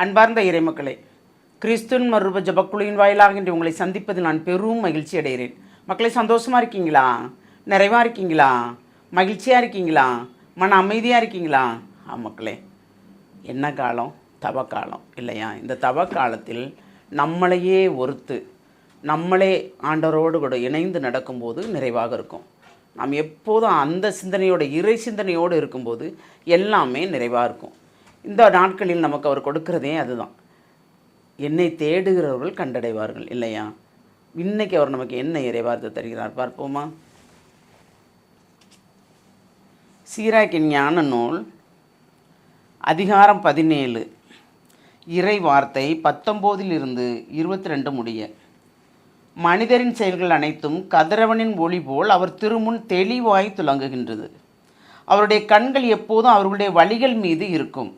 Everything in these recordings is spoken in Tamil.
அன்பார்ந்த இறைமக்களே, கிறிஸ்துவின் மறுரூப ஜபக்குழுவின் வாயிலாக இன்று உங்களை சந்திப்பதில் நான் பெரும் மகிழ்ச்சி அடைகிறேன். மக்களை, சந்தோஷமாக இருக்கீங்களா? நிறைவாக இருக்கீங்களா? மகிழ்ச்சியாக இருக்கீங்களா? மன அமைதியாக இருக்கீங்களா? மக்களே, என்ன காலம்? தவ காலம் இல்லையா? இந்த தவ காலத்தில் நம்மளையே ஒருத்து நம்மளே ஆண்டவரோடு கூட இணைந்து நடக்கும்போது நிறைவாக இருக்கும். நாம் எப்போதும் அந்த சிந்தனையோடு, இறை சிந்தனையோடு இருக்கும்போது எல்லாமே நிறைவாக இருக்கும். இந்த நாட்களில் நமக்கு அவர் கொடுக்கிறதே அதுதான். என்னை தேடுகிறவர்கள் கண்டடைவார்கள் இல்லையா? இன்னைக்கு அவர் நமக்கு என்ன இறைவார்த்தை தருகிறார் பார்ப்போமா? சீராக்கின் ஞான நூல் அதிகாரம் 17 இறை வார்த்தை 19 22 முடிய. மனிதரின் செயல்கள் அனைத்தும் கதிரவனின் ஒளி போல் அவர் திருமுன் தெளிவாய் துலங்குகின்றது. அவருடைய கண்கள் எப்போதும் அவர்களுடைய வழிகள் மீது இருக்கும்.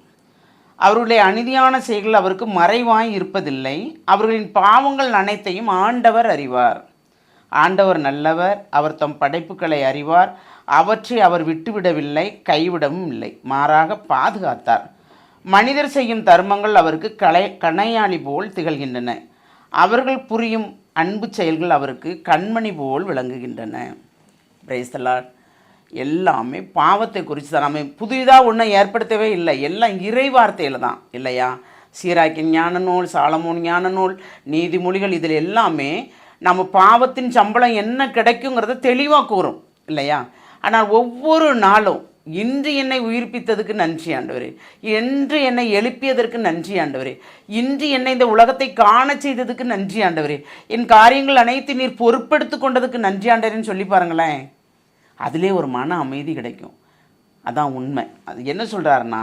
அவர்களுடைய அநீதியான செயல்கள் அவருக்கு மறைவாய் இருப்பதில்லை. அவர்களின் பாவங்கள் அனைத்தையும் ஆண்டவர் அறிவார். ஆண்டவர் நல்லவர். அவர் தம் படைப்புகளை அறிவார். அவற்றை அவர் விட்டுவிடவில்லை, கைவிடவும் இல்லை, மாறாக பாதுகாத்தார். மனிதர் செய்யும் தர்மங்கள் அவருக்கு கணையாளி போல் திகழ்கின்றன. அவர்கள் புரியும் அன்பு செயல்கள் அவருக்கு கண்மணி போல் விளங்குகின்றன. Praise the Lord. எல்லாமே பாவத்தை குறித்து தான். நம்ம புதிதாக ஒன்றும் ஏற்படுத்தவே இல்லை, எல்லாம் இறை வார்த்தையில் தான் இல்லையா? சீராக்கின் ஞான நூல், சாலமோன் ஞான நூல், நீதிமொழிகள், இதில் எல்லாமே நம்ம பாவத்தின் சம்பளம் என்ன கிடைக்குங்கிறத தெளிவாக கூறும் இல்லையா? ஆனால் ஒவ்வொரு நாளும் இன்று என்னை உயிர்ப்பித்ததுக்கு நன்றி ஆண்டவரே, இன்று என்னை எழுப்பியதற்கு நன்றி ஆண்டவரே, இன்று என்னை இந்த உலகத்தை காண செய்ததுக்கு நன்றி ஆண்டவரே, என் காரியங்கள் அனைத்து நீர் பொறுப்பெடுத்து கொண்டதுக்கு நன்றி ஆண்டவரேன்னு சொல்லி பாருங்களேன். அதிலே ஒரு மன அமைதி கிடைக்கும். அதான் உண்மை. அது என்ன சொல்கிறாருன்னா,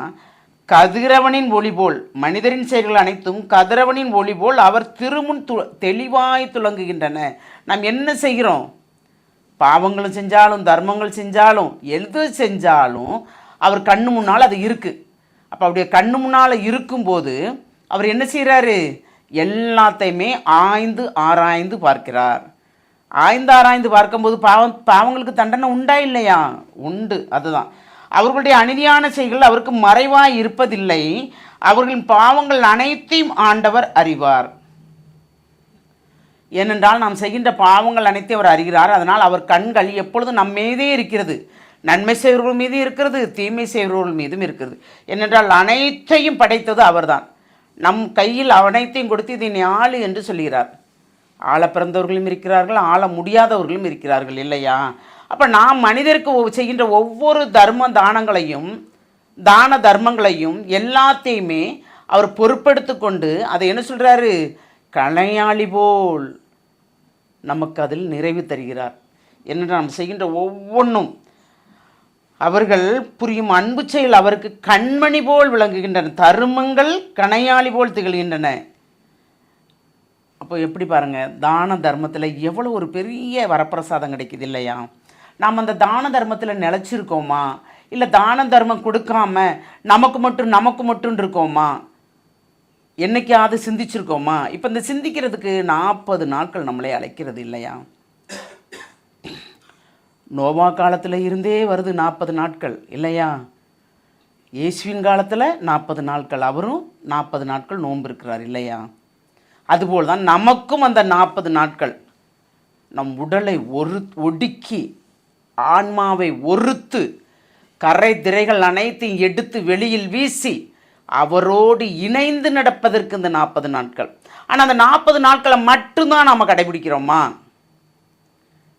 கதிரவனின் ஒளி போல் மனிதரின் செயல்கள் அனைத்தும் கதிரவனின் ஒளி போல் அவர் திருமுன் தெளிவாய் துலங்குகின்றன. நாம் என்ன செய்கிறோம்? பாவங்களும் செஞ்சாலும் தர்மங்கள் செஞ்சாலும் எது செஞ்சாலும் அவர் கண்ணு முன்னால் அது இருக்குது. அப்போ அப்படியே கண்ணு முன்னால் இருக்கும்போது அவர் என்ன செய்கிறாரு? எல்லாத்தையுமே ஆராய்ந்து பார்க்கிறார். ஆராய்ந்து பார்க்கும்போது பாவங்களுக்கு தண்டனை உண்டா இல்லையா? உண்டு. அதுதான். அவர்களுடைய அநீதியான செயல்கள் அவருக்கு மறைவாய் இருப்பதில்லை. அவர்களின் பாவங்கள் அனைத்தையும் ஆண்டவர் அறிவார். ஏனென்றால் நாம் செய்கின்ற பாவங்கள் அனைத்தையும் அவர் அறிகிறார். அதனால் அவர் கண்கள் எப்பொழுதும் நம் மீதே இருக்கிறது. நன்மை செய்வர்கள் மீது இருக்கிறது, தீமை செய்வர்கள் மீதும் இருக்கிறது. ஏனென்றால் அனைத்தையும் படைத்தது அவர்தான். நம் கையில் அனைத்தையும் கொடுத்து இதை நீ ஆளு என்று சொல்கிறார். ஆள பிறந்தவர்களும் இருக்கிறார்கள், ஆள முடியாதவர்களும் இருக்கிறார்கள் இல்லையா? அப்போ நாம் மனிதருக்கு செய்கின்ற ஒவ்வொரு தான தர்மங்களையும் எல்லாத்தையுமே அவர் பொறுப்பெடுத்து கொண்டு அதை என்ன சொல்கிறாரு? கணையாளி போல் நமக்கு அதில் நிறைவு தருகிறார். என்னென்ன நாம் செய்கின்ற ஒவ்வொன்றும் அவர்கள் புரியும் அன்பு செயல் அவருக்கு கண்மணி போல் விளங்குகின்றன. தருமங்கள் கணையாளி போல் திகழ்கின்றன. அப்போ எப்படி பாருங்கள், தான தர்மத்தில் எவ்வளோ ஒரு பெரிய வரப்பிரசாதம் கிடைக்குது இல்லையா? நாம் அந்த தான தர்மத்தில் நிலச்சிருக்கோமா? இல்லை தான தர்மம் கொடுக்காம நமக்கு மட்டும் இருக்கோமா? என்னைக்காவது சிந்திச்சிருக்கோமா? இப்போ இந்த சிந்திக்கிறதுக்கு 40 நாட்கள் நம்மளே அழைக்கிறது இல்லையா? நோவா காலத்தில் இருந்தே வருது 40 நாட்கள் இல்லையா? இயேசுவின் காலத்தில் 40 நாட்கள், அவரும் 40 நாட்கள் நோன்பு இருக்கிறார் இல்லையா? அதுபோல் தான் நமக்கும் அந்த 40 நாட்கள் நம் உடலை ஒடுக்கி ஆன்மாவை ஒருத்து கரை திரைகள் அனைத்தையும் எடுத்து வெளியில் வீசி அவரோடு இணைந்து நடப்பதற்கு இந்த 40 நாட்கள். ஆனால் அந்த 40 நாட்களை மட்டும்தான் நாம் கடைபிடிக்கிறோமா?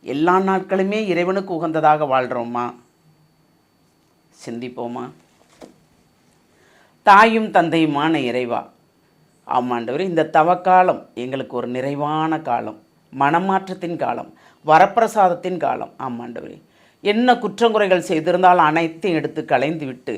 எல்லா நாட்களுமே இறைவனுக்கு உகந்ததாக வாழ்கிறோமா? சிந்திப்போமா? தாயும் தந்தையுமான இறைவா, ஆமாண்டவர், இந்த தவக்காலம் எங்களுக்கு ஒரு நிறைவான காலம், மனமாற்றத்தின் காலம், வரப்பிரசாதத்தின் காலம். ஆமாண்டவரே, என்ன குற்றங்குறைகள் செய்திருந்தால் அனைத்தையும் எடுத்து களைந்து விட்டு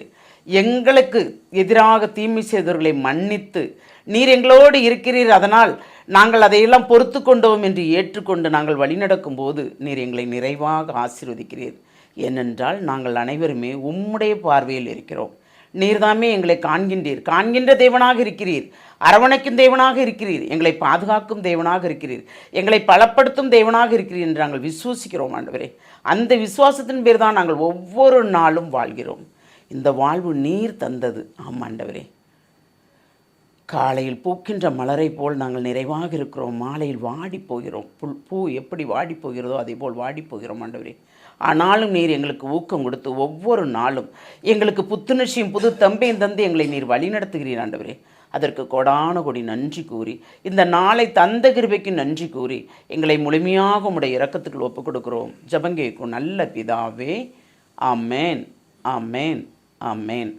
எங்களுக்கு எதிராக தீமை செய்தவர்களை மன்னித்து நீர் எங்களோடு இருக்கிறீர், அதனால் நாங்கள் அதையெல்லாம் பொறுத்து கொண்டோம் என்று ஏற்றுக்கொண்டு நாங்கள் வழிநடக்கும் போது நீர் எங்களை நிறைவாக ஆசீர்வதிக்கிறீர். ஏனென்றால் நாங்கள் அனைவருமே உம்முடைய பார்வையில் இருக்கிறோம். நீர்தாமே எங்களை காண்கின்ற தேவனாக இருக்கிறீர், அரவணைக்கும் தேவனாக இருக்கிறீர், எங்களை பாதுகாக்கும் தேவனாக இருக்கிறீர், எங்களை பலப்படுத்தும் தேவனாக இருக்கிறீர் என்று நாங்கள் விசுவாசிக்கிறோம் ஆண்டவரே. அந்த விசுவாசத்தின் பேர் தான் நாங்கள் ஒவ்வொரு நாளும் வாழ்கிறோம். இந்த வாழ்வு நீர் தந்தது. ஆமாண்டவரே, காலையில் பூக்கின்ற மலரை போல் நாங்கள் நிறைவாக இருக்கிறோம், மாலையில் வாடி போகிறோம். பூ எப்படி வாடி போகிறதோ அதே போல் வாடி போகிறோம் ஆண்டவரே. ஆனாலும் நீர் எங்களுக்கு ஊக்கம் கொடுத்து ஒவ்வொரு நாளும் எங்களுக்கு புத்துணர்ச்சியும் புது தம்பையும் தந்து எங்களை நீர் வழிநடத்துகிறீர் ஆண்டவரே. அதற்கு கொடான கொடி நன்றி கூறி, இந்த நாளை தந்த கிருபைக்கு நன்றி கூறி எங்களை முழுமையாக உடைய இரக்கத்துக்குள் ஒப்புக் கொடுக்கிறோம் ஜெபங்கேக்கும் நல்ல பிதாவே. ஆமேன், ஆமேன், ஆமேன்.